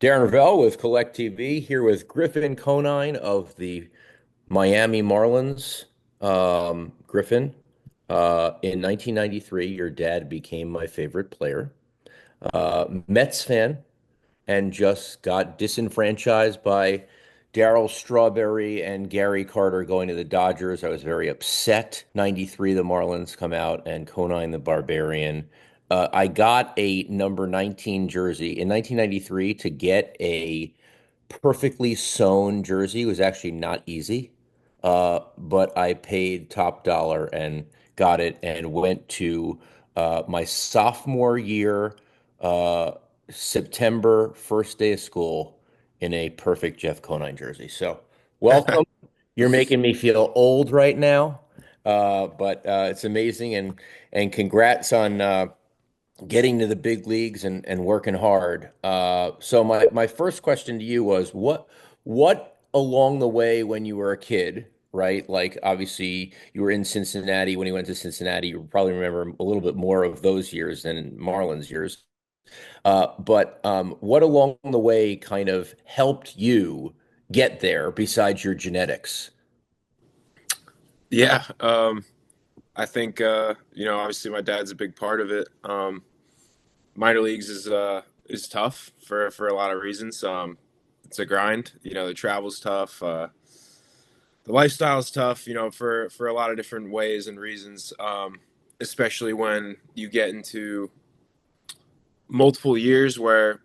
Darren Rovell with Collect TV here with Griffin Conine of the Miami Marlins. Griffin, in 1993, your dad became my favorite player. Mets fan, and just got disenfranchised by Darryl Strawberry and Gary Carter going to the Dodgers. I was very upset. 93, the Marlins come out and Conine the Barbarian. I got a number 19 jersey in 1993. To get a perfectly sewn jersey was actually not easy. But I paid top dollar and got it and went to my sophomore year, uh, September, first day of school, in a perfect Jeff Conine jersey. So, welcome. You're making me feel old right now, but it's amazing, and congrats on getting to the big leagues and working hard. So my first question to you was what along the way when you were a kid, right? Like obviously you were in Cincinnati when you went to Cincinnati. You probably remember a little bit more of those years than Marlins years. But what along the way kind of helped you get there besides your genetics? Yeah, I think obviously my dad's a big part of it. Minor leagues is tough for a lot of reasons. It's a grind. The travel's tough. The lifestyle's tough. For a lot of different ways and reasons. Especially when you get into multiple years where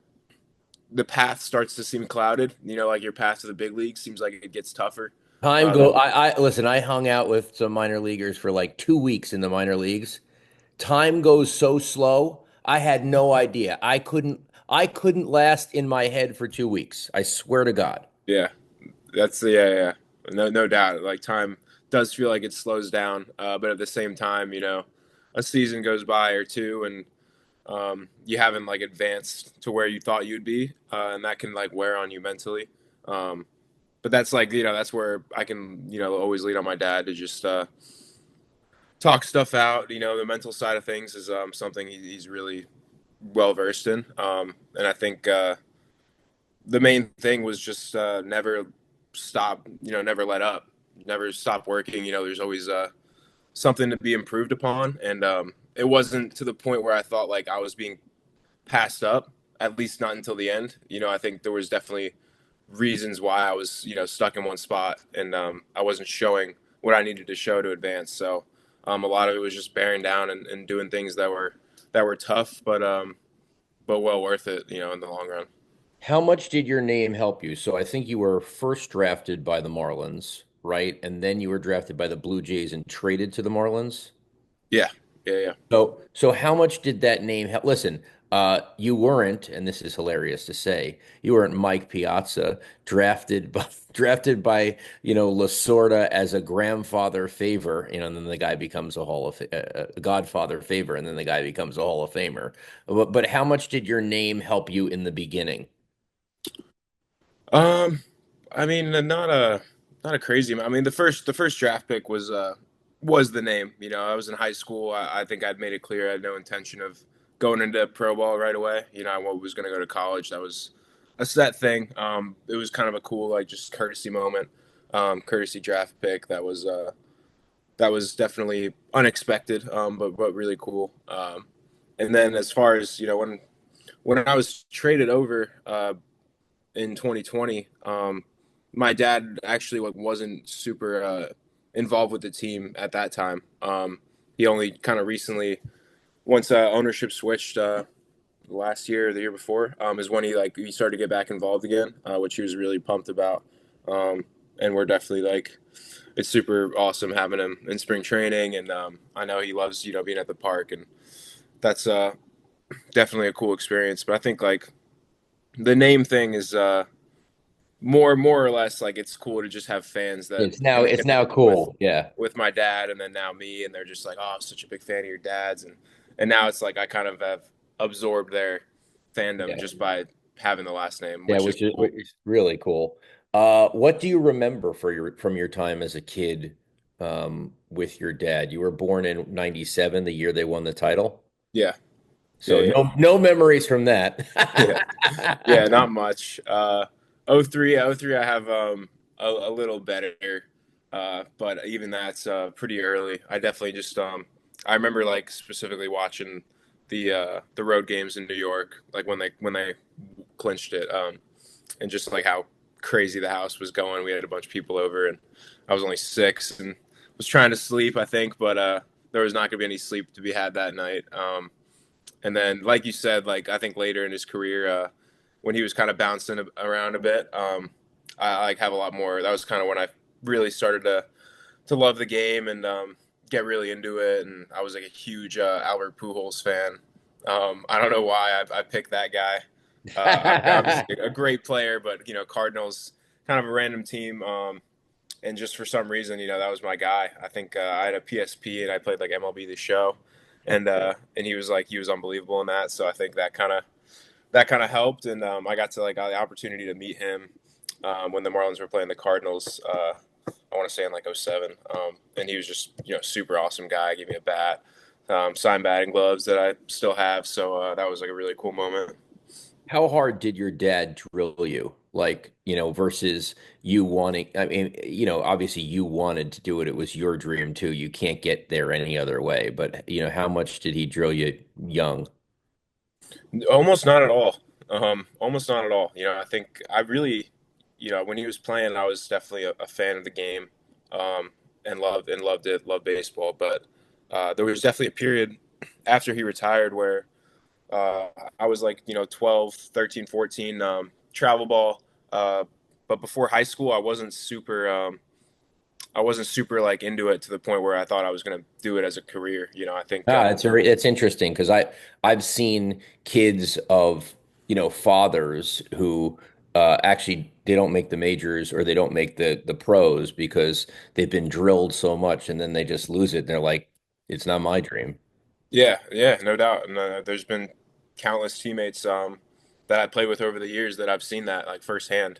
the path starts to seem clouded. Like your path to the big league seems like it gets tougher. Time Uh, go. I listen. I hung out with some minor leaguers for like 2 weeks in the minor leagues. Time goes so slow. I had no idea. I couldn't last in my head for 2 weeks. I swear to God. yeah, yeah. No doubt. Like time does feel like it slows down, but at the same time, a season goes by or two, and you haven't like advanced to where you thought you'd be, and that can like wear on you mentally. Um, but that's like that's where I can always lean on my dad to just talk stuff out. The mental side of things is something he's really well versed in, and I think the main thing was just never stop. Never let up, never stop working. There's always something to be improved upon, and it wasn't to the point where I thought like I was being passed up, at least not until the end. I think there was definitely reasons why I was, stuck in one spot, and I wasn't showing what I needed to show to advance. So a lot of it was just bearing down and doing things that were tough, but well worth it, in the long run. How much did your name help you? So I think you were first drafted by the Marlins, right? And then you were drafted by the Blue Jays and traded to the Marlins. Yeah, yeah. So how much did that name help? Listen, you weren't, and this is hilarious to say, you weren't Mike Piazza drafted by Lasorda as a grandfather favor, and then the guy becomes a Godfather favor, and then the guy becomes a Hall of Famer. But how much did your name help you in the beginning? Um, I mean, not a crazy amount. I mean, the first draft pick was the name. I was in high school. I think I'd made it clear I had no intention of going into pro ball right away. I was going to go to college. That was a set thing. It was kind of a cool, like, just courtesy moment, courtesy draft pick. That was definitely unexpected, but really cool. And then as far as when I was traded over in 2020, my dad actually like wasn't super involved with the team at that time. He only kind of recently, once ownership switched last year or the year before, is when he started to get back involved again, which he was really pumped about. And we're definitely like it's super awesome having him in spring training, and I know he loves being at the park, and that's definitely a cool experience. But I think like the name thing is more or less like it's cool to just have fans that It's now can it's now connect with cool. Yeah. with my dad, and then now me, and they're just like, oh, I'm such a big fan of your dad's, and now it's like I kind of have absorbed their fandom Yeah. just by having the last name, Yeah, which is which cool. is really cool. What do you remember from your time as a kid, with your dad? You were born in 97, the year they won the title. Yeah. So yeah, no memories from that. yeah. Yeah, not much. '03, I have a little better, but even that's pretty early. I definitely just I remember like specifically watching the road games in New York, like when they clinched it, and just like how crazy the house was going. We had a bunch of people over, and I was only 6 and was trying to sleep, I think, but there was not gonna be any sleep to be had that night. And then, like you said, like I think later in his career, when he was kind of bouncing around a bit, I like have a lot more. That was kind of when I really started to love the game and get really into it. And I was like a huge Albert Pujols fan. I don't know why I picked that guy. Obviously a great player, but Cardinals kind of a random team. And just for some reason, that was my guy. I think I had a PSP and I played like MLB The Show, and he was unbelievable in that. So I think that kind of helped, and I got the opportunity to meet him when the Marlins were playing the Cardinals. I want to say in like '07, and he was just super awesome guy. Gave me a bat, signed batting gloves that I still have. So that was like a really cool moment. How hard did your dad drill you? Like, versus you wanting, I mean, obviously you wanted to do it. It was your dream too. You can't get there any other way. But, how much did he drill you young? Almost not at all. Almost not at all. I think I really, when he was playing, I was definitely a fan of the game, and loved it, loved baseball. But there was definitely a period after he retired where uh, I was like, 12, 13, 14, travel ball. But before high school, I wasn't super like into it to the point where I thought I was going to do it as a career. I think, It's interesting because I've seen kids of fathers who actually they don't make the majors or they don't make the pros because they've been drilled so much and then they just lose it and they're like, it's not my dream. yeah, yeah, no doubt. And there's been countless teammates that I played with over the years that I've seen that like firsthand,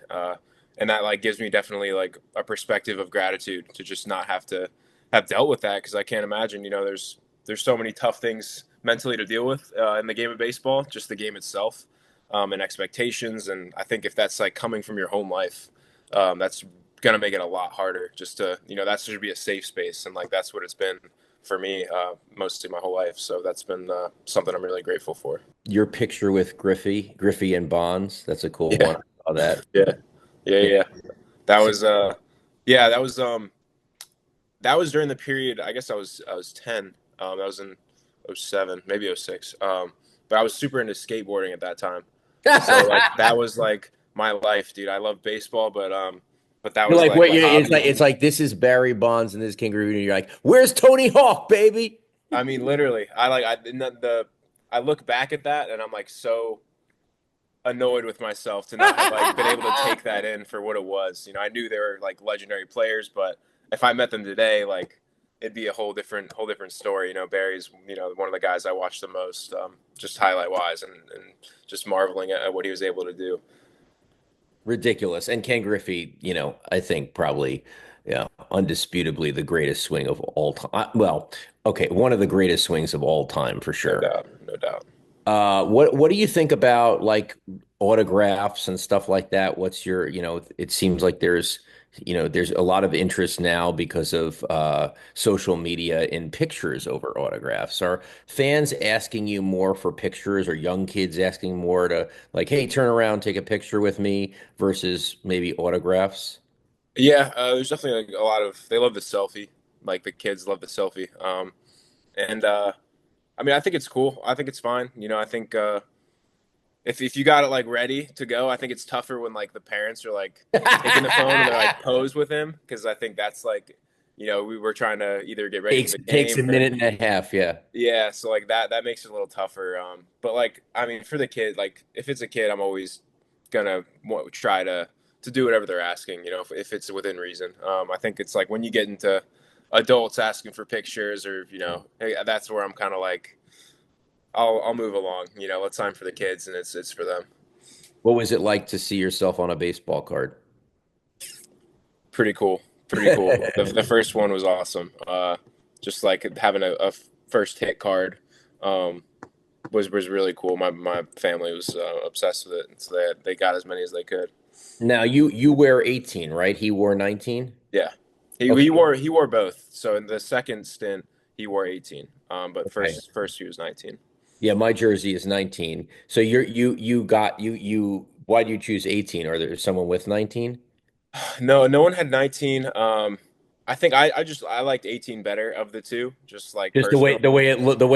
and that like gives me definitely like a perspective of gratitude to just not have to have dealt with that because I can't imagine. There's so many tough things mentally to deal with in the game of baseball, just the game itself, and expectations. And I think if that's like coming from your home life, that's gonna make it a lot harder. Just to that should be a safe space, and like that's what it's been for me mostly my whole life. So that's been something I'm really grateful for. Your picture with Griffey and Bonds, that's a cool Yeah, one. I saw that. yeah, yeah, Yeah. yeah. That was yeah, that was during the period. I guess I was 10. That was in '07, maybe '06. But I was super into skateboarding at that time. So like that was like my life, dude. I love baseball, but that You're was like, like what? my hobby. It's like this is Barry Bonds and this is King Griffey. And you're like, where's Tony Hawk, baby? I mean, literally, I look back at that and I'm like so annoyed with myself to not have like been able to take that in for what it was. I knew they were like legendary players, but if I met them today, like it'd be a whole different story. Barry's one of the guys I watch the most, just highlight wise, and just marveling at what he was able to do. Ridiculous. And Ken Griffey, I think probably, yeah, undisputably the greatest swing of all time. Well, okay, one of the greatest swings of all time for No sure. doubt, no doubt. What do you think about like autographs and stuff like that? What's your, it seems like there's a lot of interest now because of social media in pictures over autographs. Are fans asking you more for pictures or young kids asking more to like, hey, turn around, take a picture with me versus maybe autographs? Yeah, there's definitely like a lot of they love the selfie. Like the kids love the selfie. And I mean, I think it's cool. I think it's fine. I think if you got it like ready to go, I think it's tougher when like the parents are like taking the phone and they're like pose with him because I think that's like we were trying to either get ready for the Takes game a or minute and a half, yeah. yeah, so like that makes it a little tougher. But like I mean, for the kid, like if it's a kid, I'm always gonna try to do whatever they're asking. If it's within reason. I think it's like when you get into adults asking for pictures or hey, that's where I'm kind of like I'll move along. It's time for the kids and it's for them. What was it like to see yourself on a baseball card? Pretty cool. Pretty cool. The first one was awesome. Just like having a first hit card. Um, was really cool. My family was obsessed with it, so they got as many as they could. Now you wear 18, right? He wore 19. Yeah, Okay. he wore both. So in the second stint, he wore 18. But Okay. first he was 19. Yeah, my jersey is 19. So you why do you choose 18? Are there someone with 19? No, no one had 19. I think I just I liked 18 better of the two, just like Just personally. the way it looked, the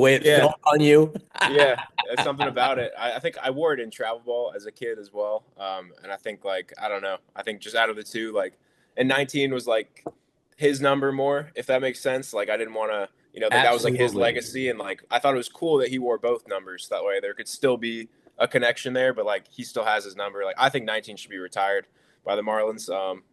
way it Yeah, felt on you. yeah, there's something about it. I think I wore it in travel ball as a kid as well. And I think like I don't know. I think just out of the two, like, and 19 was like his number more, if that makes sense. Like I didn't want to, like that was like his Absolutely. legacy, and like I thought it was cool that he wore both numbers. That way there could still be a connection there, but like he still has his number. Like I think 19 should be retired by the Marlins.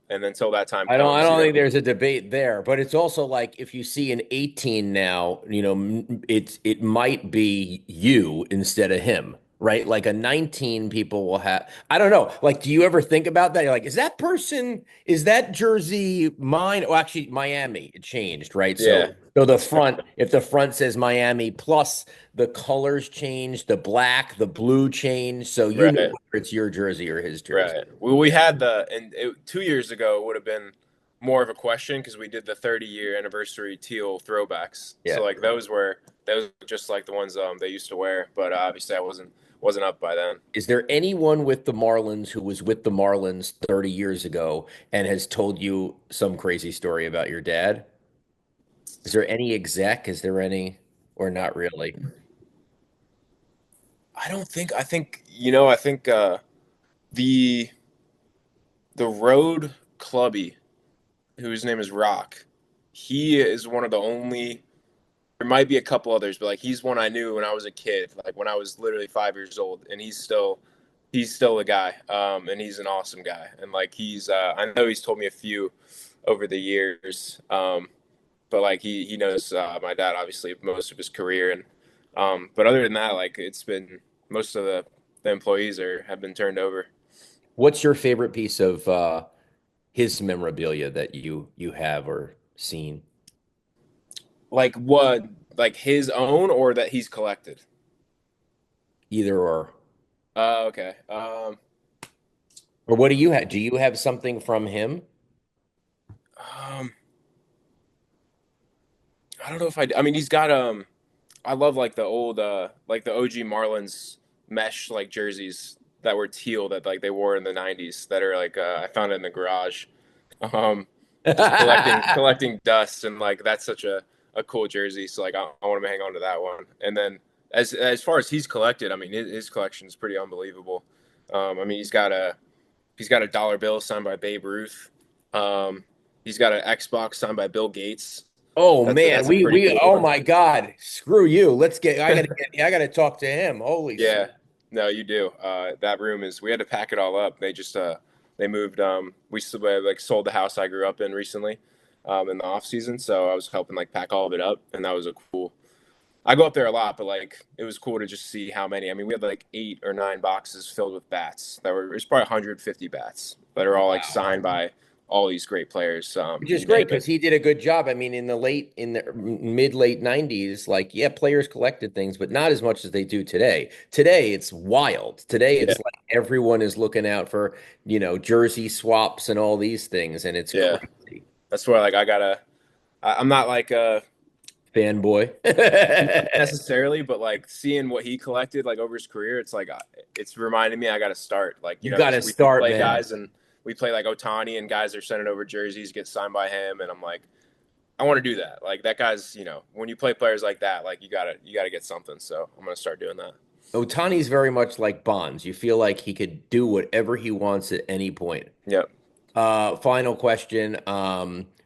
And until that time I comes, don't think there's a debate there, but it's also like if you see an 18 now, it might be you instead of him, right? Like a 19 people will have, I don't know. Like, do you ever think about that? You're like, is that jersey mine? Oh, actually, Miami, it changed, right? yeah, So that's fair. if the front says Miami plus the colors change, the black, the blue change, so you know Right. whether it's your jersey or his jersey. Right. Well, we Yeah. had 2 years ago it would have been more of a question because we did the 30-year anniversary teal throwbacks. Yeah. So like those were just like the ones they used to wear, but obviously I wasn't up by then. Is there anyone with the Marlins who was with the Marlins 30 years ago and has told you some crazy story about your dad? Is there any exec? Is there any, or not really? I think I think the the road clubby whose name is Rock. He is one of the only. There might be a couple others, but like he's one I knew when I was a kid, like when I was literally 5 years old, and he's still a guy, and he's an awesome guy, and like I know he's told me a few over the years, but like he knows my dad obviously most of his career, and but other than that, like it's been most of the employees are have been turned over. What's your favorite piece of his memorabilia that you have or seen? Like what, like his own or that he's collected? Either Okay. or what do you have? Do you have something from him? Um, I don't know if I mean, he's got I love like the old like the OG Marlins mesh like jerseys that were teal that like they wore in the 90s that are like I found it in the garage. Um, just collecting dust, and like that's such a cool jersey. So like I want to hang on to that one. And then as far as he's collected, I mean his collection is pretty unbelievable. I mean he's got a dollar bill signed by Babe Ruth. He's got an Xbox signed by Bill Gates. Oh man, That's a pretty we cool oh one. my God, screw you. I gotta talk to him. Holy Yeah, no, you do. That room is. We had to pack it all up. They just they moved. Like sold the house I grew up in recently, in the off season. So I was helping like pack all of it up, and that was a cool. I go up there a lot, but like it was cool to just see how many. I mean, we had like 8 or 9 boxes filled with bats. It's probably 150 bats that are all like wow. signed by all these great players. Which is You great name it. because he did a good job. I mean, in the mid late 90s, like, yeah, players collected things, but not as much as they do today. Today, it's wild. Today, Yeah, it's like everyone is looking out for, jersey swaps and all these things, and it's yeah. crazy. That's where like I gotta. I'm not like Fanboy. not necessarily, but like seeing what he collected like over his career, it's like it's reminding me I got to start. Like You got because to we start, play man. guys and we play like Otani and guys are sending over jerseys get signed by him, and I'm like, I want to do that. Like that guy's, when you play players like that, like you gotta get something. So I'm gonna start doing that. Otani's very much like Bonds. You feel like he could do whatever he wants at any point. Yep. Final question.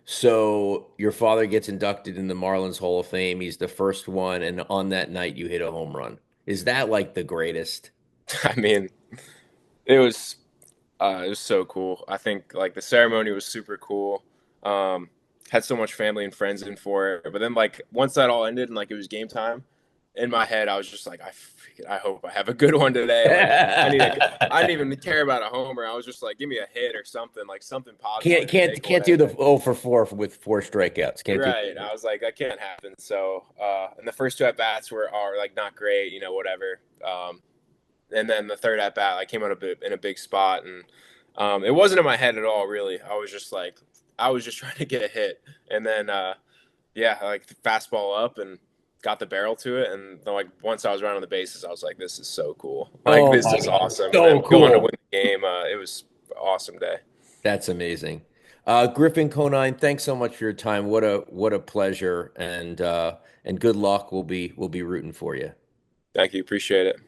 So your father gets inducted in the Marlins Hall of Fame. He's the first one, and on that night you hit a home run. Is that like the greatest? I mean, it was so cool. I think like the ceremony was super cool. Um, had so much family and friends in for it. But then like once that all ended and like it was game time, in my head, I was just like, I hope I have a good one today. Like I didn't even care about a homer. I was just like, give me a hit or something, like something Can't positive, can't take can't do away. the 0 for 4 with four strikeouts. Can't do Right. I was like, that can't happen. So, and the first two at bats are like not great, whatever. And then the third at bat, I came out in a big spot, and it wasn't in my head at all, really. I was just trying to get a hit, and then yeah, like fastball up and got the barrel to it, and then, like once I was running the bases, I was like, this is so cool, like Oh this my is God. awesome, and So then going to win cool. the game, it was an awesome day. That's amazing. Griffin Conine, thanks so much for your time. What a pleasure and good luck. We'll be rooting for you. Thank you, appreciate it.